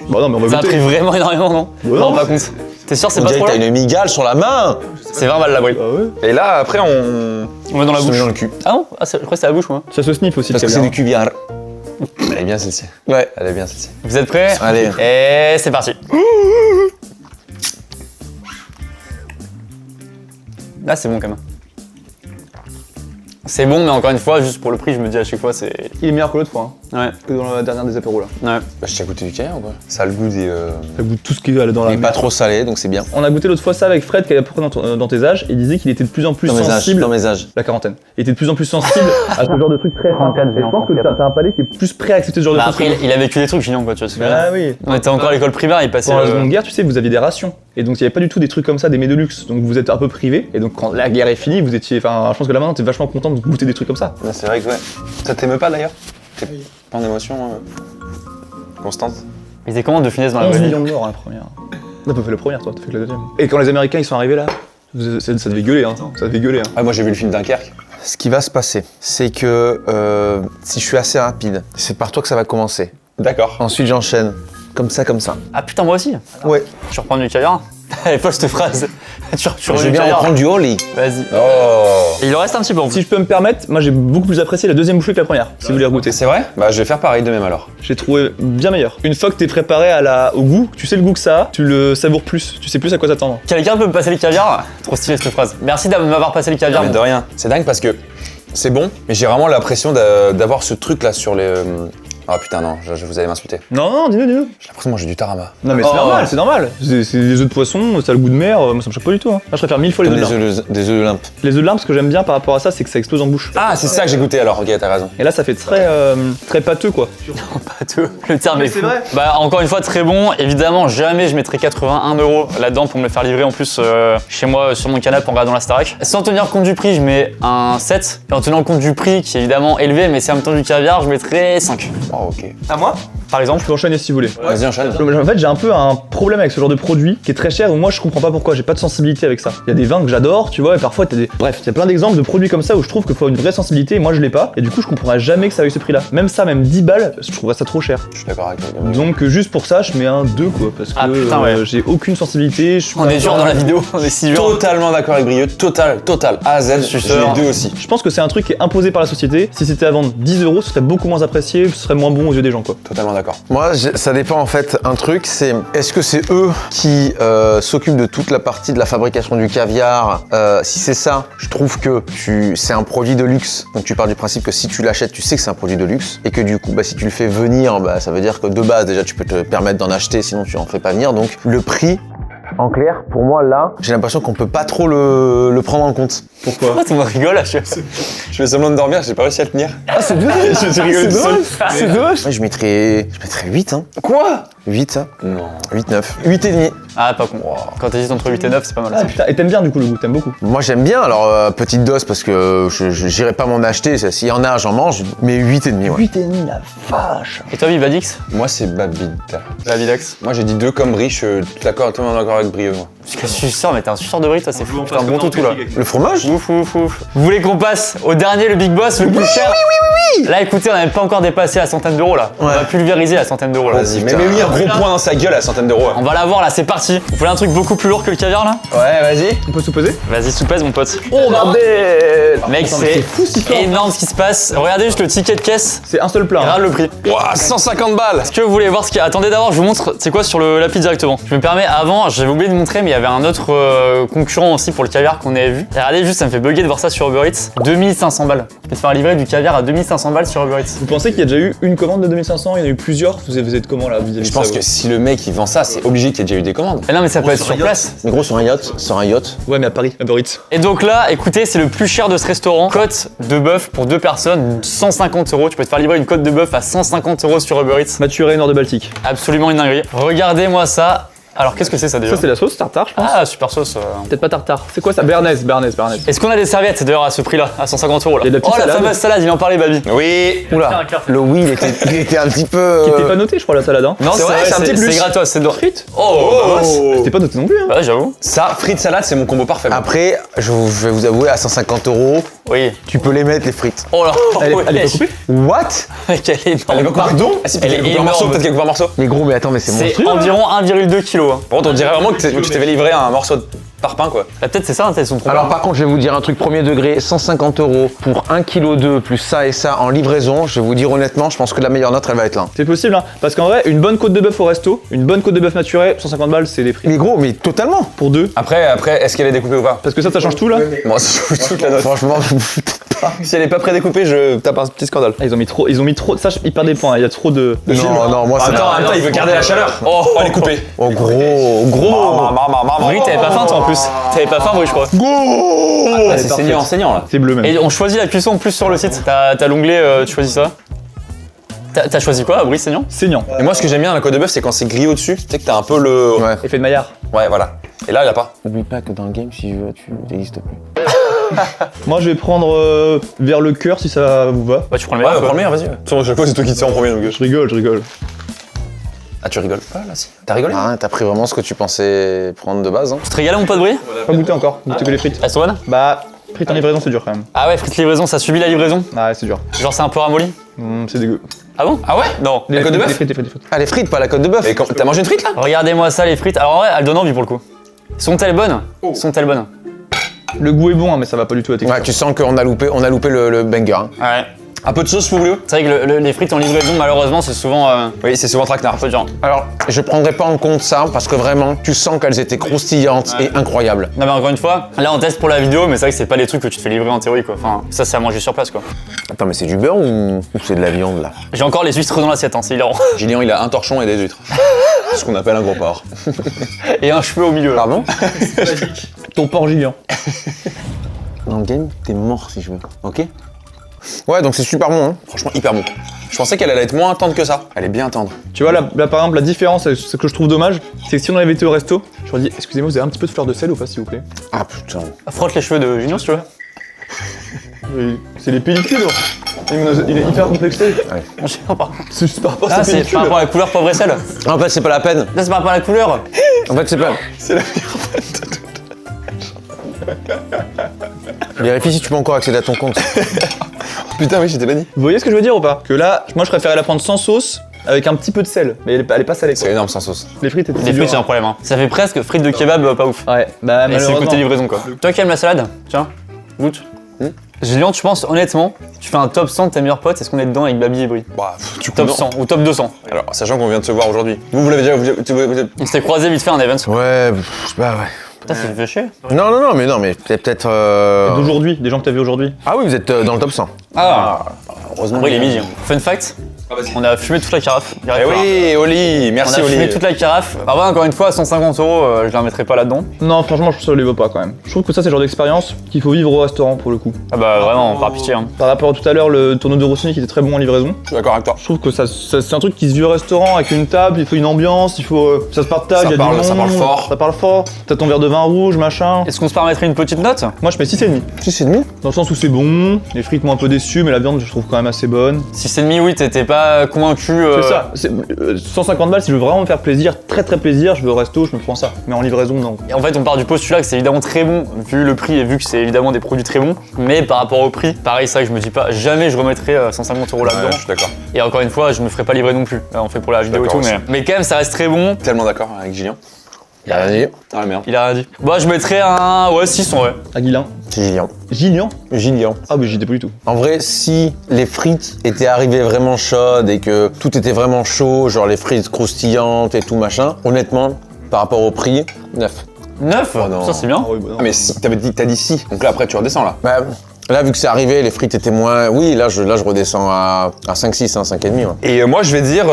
Bah non mais on va Ça a goûter. pris vraiment énormément, non? Ouais. Non, pas compte. T'es sûr c'est On pas dirait trop que t'as là? une migale sur la main. C'est 20 balles la Brie. Ah ouais. Et là, après, on. On met dans la Je te bouche. mets dans le cul. Ah non? Ah, je crois que c'est la bouche moi. Ça se sniffe aussi Parce le que c'est caviar. du caviar. Elle est bien celle-ci. Ouais. Elle est bien celle-ci. Vous êtes prêts? Allez. Et c'est parti. Là c'est bon quand même. C'est bon mais encore une fois, juste pour le prix, je me dis à chaque fois c'est... Il est meilleur que l'autre fois. Hein. Ouais, que dans la dernière des apéros là. ouais. Bah, j'ai goûté du caviar ou quoi? Ça a le goût des. Ça goûte tout ce qui est dans la Il est pas trop salé, donc c'est bien. On a goûté l'autre fois ça avec Fred qui est à peu près dans tes âges et il disait qu'il était de plus en plus sensible. Dans mes âges. La quarantaine. Il était de plus en plus sensible à ce genre de trucs très fins. Et je pense que t'as un palais qui est plus prêt à accepter ce genre Bah de après, choses. il a vécu des trucs, Julien, quoi, tu vois ce que je veux dire. Ah oui. On était encore à l'école primaire, il passait. Pendant la Seconde Guerre, tu sais, vous aviez des rations. Et donc, il n'y avait pas du tout des trucs comme ça, des mets de luxe. Donc, vous êtes un peu privé. Et donc, quand la guerre est finie, vous étiez. Enfin, je pense que là maintenant, t'es vachement content de goûter des trucs comme ça. Non, c'est vrai que ouais. Ça t'émeut pas d'ailleurs? T'es pas en émotion constante? Il était comment de finesse dans la 11 vraie vie? millions de morts, la première. T'as pas fait la première, toi, t'as fait que la deuxième. Et quand les Américains ils sont arrivés là, ça devait gueuler, hein. Ça devait gueuler, hein. Ah, moi j'ai vu le film Dunkerque. Ce qui va se passer, c'est que si je suis assez rapide, c'est par toi que ça va commencer. D'accord. Ensuite, j'enchaîne. Comme ça, comme ça. Ah putain, moi aussi. Ouais. Tu reprends du caviar? Elle est folle cette phrase. Tu Je remets vais du bien caviar. reprendre du Holly. Vas-y. Oh. Et il en reste un petit peu en plus. Si je peux me permettre, moi j'ai beaucoup plus apprécié la deuxième bouchée que la première, si vous voulez regoûter. C'est vrai? Bah, je vais faire pareil de même alors. J'ai trouvé bien meilleur. Une fois que t'es préparé au goût, tu sais le goût que ça a, tu le savoures plus, tu sais plus à quoi t'attendre. Quelqu'un peut me passer le caviar? Trop stylé cette phrase. Merci de m'avoir passé le caviar. Mais de rien. C'est dingue parce que c'est bon, mais j'ai vraiment l'impression d'avoir ce truc là sur les. Ah putain, non, vous allez m'insulter. Non, dis-le. J'ai l'impression de manger du tarama. Non mais Oh. c'est normal. C'est des œufs de poisson, ça a le goût de mer, moi ça me choque pas du tout. Hein. Moi je préfère 1000 fois les Comme œufs de lin. des œufs Olympe. Les œufs de lin, ce que j'aime bien par rapport à ça, c'est que ça explose en bouche. Ah, c'est ça que j'ai goûté alors, ok, t'as raison. Et là ça fait très pâteux quoi. Pas tout. Le terme est c'est fou. vrai. Bah encore une fois très bon. Évidemment jamais je mettrai 81 € là-dedans pour me le faire livrer en plus chez moi sur mon canapé en regardant la Starac. Sans tenir compte du prix je mets un 7 et en tenant compte du prix qui est évidemment élevé mais c'est en même temps du caviar je mettrais 5 Oh, ok. À moi par exemple. Je peux enchaîner si vous voulez. Vas-y, enchaîne. En fait, j'ai un peu un problème avec ce genre de produit qui est très cher où moi je comprends pas pourquoi, j'ai pas de sensibilité avec ça. Il y a des vins que j'adore, tu vois, et parfois t'as des. Bref, il y a plein d'exemples de produits comme ça où je trouve qu'il faut une vraie sensibilité et moi je l'ai pas. Et du coup, je comprendrais jamais que ça ait eu ce prix-là. Même ça, même 10 balles, je trouverais ça trop cher. Je suis d'accord avec toi. Donc, juste pour ça, je mets un 2 quoi, parce que Ah, putain, ouais. j'ai aucune sensibilité. Je suis On est dur dans la vidéo, on est si dur. Totalement d'accord avec Brieux, total. A à Z, suis j'ai sûr. les deux aussi. Je pense que c'est un truc qui est imposé par la société. Si c'était à vendre 10 €, ce serait beaucoup moins apprécié, ce serait moins bon aux yeux des gens quoi. Totalement d'accord. Moi, ça dépend en fait. Un truc, c'est est-ce que c'est eux qui s'occupent de toute la partie de la fabrication du caviar? Si c'est ça, je trouve que c'est un produit de luxe. Donc tu pars du principe que si tu l'achètes, tu sais que c'est un produit de luxe. Et que du coup, si tu le fais venir, ça veut dire que de base, déjà, tu peux te permettre d'en acheter, sinon tu en fais pas venir. Donc le prix, en clair, pour moi, là, j'ai l'impression qu'on peut pas trop le prendre en compte. Pourquoi? Pourquoi tout le monde rigole à chaque fois? Je fais semblant de dormir, j'ai pas réussi à le tenir. Ah, c'est bien! J'ai rigolé tout seul. C'est dommage! Moi, je mettrais 8, hein. Quoi? 8, hein. Non. 8, 9. 8 et demi. Ah pas con. Quand t'hésites entre 8 et 9 c'est pas mal. Ah putain, et t'aimes bien du coup le goût, t'aimes beaucoup. Moi, j'aime bien. Alors, petite dose parce que je j'irai pas m'en acheter. S'il y en a, j'en mange. Mais 8 et demi, ouais. 8,5 la vache! Et toi Vivadix? Moi, c'est Babida. La Vidax? Moi, j'ai dit 2 comme Brie, je suis totalement d'accord avec Brieux. moi. Parce que suceur mais t'es un suceur de brie toi c'est fou. T'es un bon toutou là. Le fromage? Ouf. Vous voulez qu'on passe au dernier, le Big Boss, le plus cher? Oui. Là écoutez, on n'a même pas encore dépassé la centaine d'euros là. On Ouais. va pulvériser la centaine d'euros là. Vas-y, mais mets-lui un gros point dans sa gueule à centaine d'euros. On va la voir là, c'est parti. Vous voulez un truc beaucoup plus lourd que le caviar là? Ouais, vas-y. On peut se poser? Vas-y, soupèse mon pote. Oh bordel! Mec, Putain, mais c'est fou cette histoire. énorme ce qui se passe. Regardez juste le ticket de caisse. C'est un seul plat. hein. Regarde le prix. Ouah, 150 balles. Est-ce que vous voulez voir ce qu'il y a? Attendez d'abord, je vous montre c'est quoi sur l'appli directement. Je me permets, avant, j'avais oublié de montrer, mais il y avait un autre concurrent aussi pour le caviar qu'on avait vu. Et regardez, juste, ça me fait bugger de voir ça sur Uber Eats. 2500 balles. Je vais te faire livrer du caviar à 2500 balles sur Uber Eats. Vous pensez qu'il y a déjà eu une commande de 2500? Il y en a eu plusieurs? Vous êtes comment là vis-à-vis Je de pense ça, que vous si le mec il vend ça, c'est obligé qu'il y ait déjà eu des commandes. Mais non, mais ça peut être sur place. Mais gros, sur un yacht. Ouais, mais à Paris, à Uber Eats. Et donc là, écoutez, c'est le plus cher de ce restaurant. Côte de bœuf pour 2 personnes, 150 €. Tu peux te faire livrer une côte de bœuf à 150 € sur Uber Eats. Maturé, nord de Baltique. Absolument une dinguerie. Regardez-moi ça. Alors, qu'est-ce que c'est ça déjà? Ça, c'est la sauce tartare, je pense. Ah, super sauce. Peut-être pas tartare. C'est quoi ça? Béarnaise. Est-ce qu'on a des serviettes d'ailleurs à ce prix-là, à 150 € là? Il y a de la petite Oh, la salade. fameuse salade, il en parlait, Babi. Oui. Oula. Le oui, il était un petit peu. Qui était pas noté, je crois, la salade. Hein. Non, C'est vrai, c'est un petit plus. C'est gratos, c'est de Frites? Oh, C'était pas noté non plus. Hein. bah, j'avoue. Ça, frites salade, c'est mon combo parfait. Après, je vais vous avouer, à 150 €, Oui. tu peux les mettre, les frites. Oh là, Elle est pas wesh. coupée? What? Mec, elle est énorme. Elle est pas coupée? Pardon. Ah si, Elle peut-être est qu'elle est coupée en morceaux, énorme. peut-être qu'elle est coupée en morceaux. Les gros, mais attends, mais c'est C'est monstrueux. environ 1,2 kg. Hein. Par contre, on dirait vraiment que tu t'avais livré un morceau de parpaing quoi. Bah, peut-être c'est ça, elles sont trop Alors bonnes. par contre, je vais vous dire un truc premier degré, 150 € pour 1,2 kg plus ça et ça en livraison. Je vais vous dire honnêtement, je pense que la meilleure note, elle va être là. C'est possible, hein. Parce qu'en vrai, une bonne côte de bœuf au resto, une bonne côte de bœuf maturée, 150 balles, c'est les prix. Mais gros, mais totalement. Pour deux. Après, est-ce qu'elle est découpée ou pas? Parce que ça change tout là. Bon, ça joue toute la note. Franchement, peut-être Si elle est pas prédécoupée, je tape un petit scandale. Ah, ils ont mis trop. Ça, ils perdent des points. Il y a trop de. Non, moi c'est. Attends, il veut garder la chaleur. Oh, elle est coupée. Oh, gros. Brie, t'avais pas faim toi en plus. T'avais pas faim, Brie, je crois. Ah, c'est saignant là. C'est bleu même. Et on choisit la cuisson en plus sur le site. T'as l'onglet, tu choisis ça. T'as choisi quoi, Brie, saignant? Saignant. Et moi, ce que j'aime bien dans la côte de bœuf, c'est quand c'est grillé au-dessus. Tu sais que t'as un peu le. Ouais. Effet de Maillard. Ouais, voilà. Et là, il y a pas. Oublie pas que dans le game, si je veux, tu n'existes plus. Moi, je vais prendre vers le cœur si ça vous va. Bah, tu prends le Ouais, meilleur. prends le meilleur, vas-y. Sur chaque fois, c'est toi qui te sais en premier. Donc... Je rigole. Ah, tu rigoles pas là, si? T'as rigolé? Ah, t'as pris vraiment ce que tu pensais prendre de base. Hein. Tu te régalais, mon pote Brie? Pas goûté encore. Goûter que les frites. Elles sont bonnes? Bah, frites en livraison, c'est dur quand même. Ah ouais, frites livraison, ça subit la livraison? Ah, ouais, c'est dur. Genre, c'est un peu ramolli? C'est dégueu. Ah bon? Ah ouais? Non. La côte de bœuf? Les frites. Ah, les frites, pas la côte de bœuf. Et t'as mangé une frite là? Regardez-moi ça, les frites. Alors, en vrai, elles donnent envie pour le coup. Sont-elles bonnes? Sont-elles bonnes? Le goût est bon, hein, mais ça va pas du tout la texture. Ouais, tu sens qu'on a loupé le banger. Hein. Ouais. Un peu de sauce pour Léo? C'est vrai que les frites en livraison, malheureusement, c'est souvent Oui, c'est souvent traquenard. un peu dur. Alors, je prendrais pas en compte ça parce que vraiment, tu sens qu'elles étaient croustillantes et incroyables. Non mais encore une fois, là on teste pour la vidéo, mais c'est vrai que c'est pas les trucs que tu te fais livrer en théorie quoi. Enfin, ça c'est à manger sur place quoi. Attends, mais c'est du beurre ou c'est de la viande là? J'ai encore les huîtres dans l'assiette, hein, c'est hilarant. Gillian, il a un torchon et des huîtres. Ce qu'on appelle un gros porc. Et un cheveu au milieu là. Pardon? Ton porc Gillian. Dans le game, t'es mort si je veux. Ok? Ouais, donc c'est super bon. Hein. Franchement, hyper bon. Je pensais qu'elle allait être moins tendre que ça. Elle est bien tendre. Tu vois, là, par exemple, la différence, ce que je trouve dommage, c'est que si on avait été au resto, je leur dis, excusez-moi, vous avez un petit peu de fleur de sel ou pas, s'il vous plaît? Ah putain. Frotte les cheveux de Junior si tu veux. Et c'est les pellicules. Il est hyper complexé. Je sais pas. C'est juste par rapport à Ah ces c'est pellicules. par rapport à la couleur poivre et sel. Là En fait, c'est pas la peine. c'est par rapport à la couleur. En fait, c'est pas. C'est la meilleure fête. Vérifie si tu peux encore accéder à ton compte. Putain, oui, j'étais banni. Vous voyez ce que je veux dire ou pas? Que là, moi, je préférais la prendre sans sauce, avec un petit peu de sel. Mais elle est pas salée, quoi. C'est énorme sans sauce. Les frites étaient Les frites c'est un problème. Hein. Ça fait presque frites de kebab pas ouf. Ouais, bah Et c'est le malheureusement. côté livraison quoi. Toi qui aimes la salade, tiens, goûte. Julien, tu penses honnêtement, tu fais un top 100 de tes meilleurs potes, est-ce qu'on est dedans avec Babi et Brie? Bah, tu Top non. 100 ou top 200. Alors, sachant qu'on vient de se voir aujourd'hui. Vous l'avez déjà. On s'était croisés vite fait en event. Ouais, bah ouais. Putain, ça fait chier. Non, mais peut-être. D'aujourd'hui, des gens que t'as vu aujourd'hui. Ah oui, vous êtes dans le top 100. Ah, Heureusement. Après il est midi. Fun fact, on a fumé toute la carafe. Eh oui, Oli, On merci a fumé Oli. toute la carafe. Bah ouais, encore une fois, à 150 €, je la mettrai pas là-dedans. Non, franchement, je trouve que ça les vaut pas quand même. Je trouve que ça, c'est le genre d'expérience qu'il faut vivre au restaurant pour le coup. Ah bah vraiment, par pitié. Hein. Par rapport à tout à l'heure, le tourneau de Rossini qui était très bon en livraison. Je suis d'accord avec toi. Je trouve que c'est un truc qui se vit au restaurant avec une table, il faut une ambiance, il faut. Ça se partage, Ça il y a parle- du ça monde, parle fort. Ça parle fort. T'as ton verre de vin rouge, machin. Est-ce qu'on se permettrait une petite note? Moi, je mets 6,5. 6,5. Dans le sens où c'est bon, les frites m'ont un peu déçu, mais la viande, je trouve quand même assez bonne. 6,5, oui, t'étais pas convaincu. C'est ça, 150 balles, si je veux vraiment me faire plaisir, très plaisir, je vais au resto, je me prends ça. Mais en livraison, non. Et en fait, on part du postulat que c'est évidemment très bon, vu le prix et vu que c'est évidemment des produits très bons. Mais par rapport au prix, pareil, c'est vrai que je me dis pas, jamais je remettrai 150 € Ouais, là-dedans. je suis d'accord. Et encore une fois, je me ferai pas livrer non plus. Là, on fait pour la vidéo et tout, D'accord mais quand même, ça reste très bon. Tellement d'accord avec Gillian. Il a rien dit. Ah la merde. Il a rien dit. Bah, je mettrais un. Ouais, 6 en vrai. Aguilin. C'est Gillian. Gillian. Gillian. Ah, mais j'y étais pas du tout. En vrai, si les frites étaient arrivées vraiment chaudes et que tout était vraiment chaud, genre les frites croustillantes et tout machin, honnêtement, par rapport au prix, 9. 9 non. Ça, c'est bien. Ah oui, bah non. Ah, mais si, t'as dit si. Donc là, après, tu redescends là. Bah, là, vu que c'est arrivé, les frites étaient moins. Oui, là, je redescends à 5,6, hein, 5,5. Ouais. Et moi, je vais dire,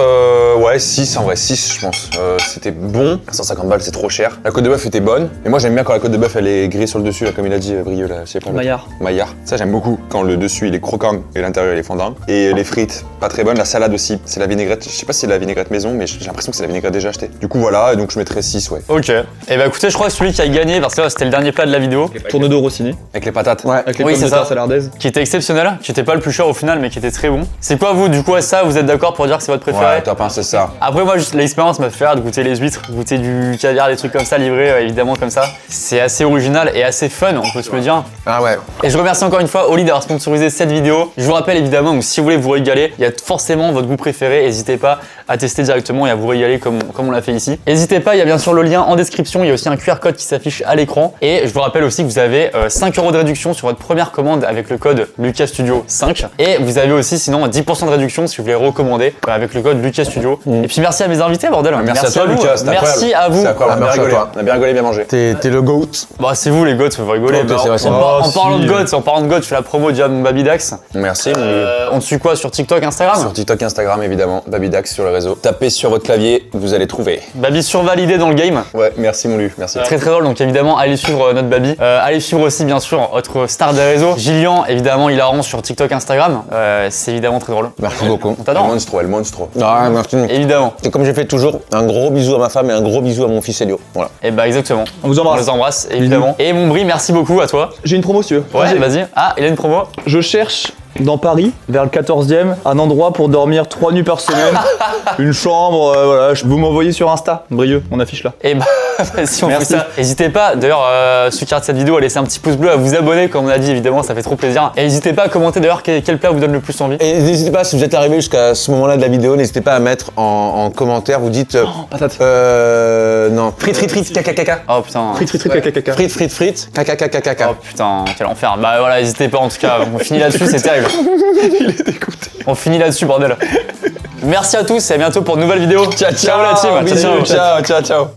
ouais, 6, en vrai, 6, je pense. C'était bon. 150 balles, c'est trop cher. La côte de bœuf était bonne. Et moi, j'aime bien quand la côte de bœuf, elle est grillée sur le dessus, là, comme il a dit, Brieux, là, je sais pas. Maillard. Maillard. Ça, j'aime beaucoup. Quand le dessus, il est croquant et l'intérieur, il est fondant. Et les frites, pas très bonnes. La salade aussi. C'est la vinaigrette. Je sais pas si c'est la vinaigrette maison, mais j'ai l'impression que c'est la vinaigrette déjà achetée. Du coup, voilà. Et donc, je mettrais 6, ouais. Ok. Et bah, écoutez, je crois que celui qui a gagné, parce que là, c'était le dernier plat de la vidéo, Tourneau de Rossini. Avec les patates. Ouais. Avec les Oui, pommes c'est de ça. terre salardaise. qui était exceptionnel, qui était pas le plus cher au final, mais qui était très bon. C'est quoi, vous, du coup, à ça, vous êtes d'accord pour dire que c'est votre préféré? Ouais, top 1, c'est ça. Après, moi, juste l'expérience m'a fait de goûter les huîtres, goûter du caviar, des trucs comme ça, livrés évidemment comme ça. C'est assez original et assez fun, on peut se le dire. Ah ouais. Et je remercie encore une fois Oli d'avoir sponsorisé cette vidéo. Je vous rappelle évidemment, donc, si vous voulez vous régaler, il y a forcément votre goût préféré. N'hésitez pas à tester directement et à vous régaler comme on l'a fait ici. N'hésitez pas, il y a bien sûr le lien en description. Il y a aussi un QR code qui s'affiche à l'écran. Et je vous rappelle aussi que vous avez 5 € de réduction sur votre première commande commande avec le code LucasStudio5. Et vous avez aussi sinon 10% de réduction si vous voulez recommander avec le code LucasStudio. Et puis merci à mes invités, bordel. Merci à toi, vous. Lucas, c'était Merci à vous. C'est incroyable, on a Merci bien à rigolé. toi. On a bien rigolé, bien mangé. T'es le GOAT. Bah c'est vous les goats, vous rigolez. Ok, Bah, c'est vrai, c'est en vrai. parlant de goats, je fais la promo déjà de mon Babydax. Merci. On te suit quoi sur TikTok, Instagram? Sur TikTok, Instagram, évidemment. Babydax sur le réseau. Tapez sur votre clavier, vous allez trouver. Baby survalidé dans le game. Ouais, merci mon Lu, merci. Très très drôle, donc évidemment allez suivre notre Baby. Allez suivre aussi bien sûr notre star des réseaux, Gillian, évidemment hilarant sur TikTok, Instagram. C'est évidemment très drôle. Merci beaucoup. On t'adore. El monstro. Ah, merci. Évidemment. Et comme j'ai fait toujours, un gros bisou à ma femme et un gros bisou à mon fils Elio. Voilà. Et bah exactement. On vous On embrasse. les embrasse, évidemment. Et mon Brie, merci beaucoup à toi. J'ai une promo, si tu veux. Ouais, vas-y. Ah, il a une promo. Je cherche dans Paris, vers le 14e, un endroit pour dormir 3 nuits par semaine. Une chambre, voilà. Vous m'envoyez sur Insta, Brieux, on affiche là. Et bah, si on fait Merci. ça, n'hésitez pas, d'ailleurs, ceux qui regardent cette vidéo, à laisser un petit pouce bleu, à vous abonner, comme on a dit, évidemment, ça fait trop plaisir. Et n'hésitez pas à commenter d'ailleurs quel plat vous donne le plus envie. Et n'hésitez pas, si vous êtes arrivé jusqu'à ce moment-là de la vidéo, n'hésitez pas à mettre en commentaire, vous dites... Patate. non. Frites, caca, caca. Oh putain. Frites, caca. Frites, caca, caca, caca. Oh putain, quel enfer. Bah voilà, n'hésitez pas en tout cas, on finit là-dessus, c'est terrible. Il est dégoûté. On finit là-dessus, bordel. Merci à tous et à bientôt pour une nouvelle vidéo. Ciao la team. Bisous, ciao.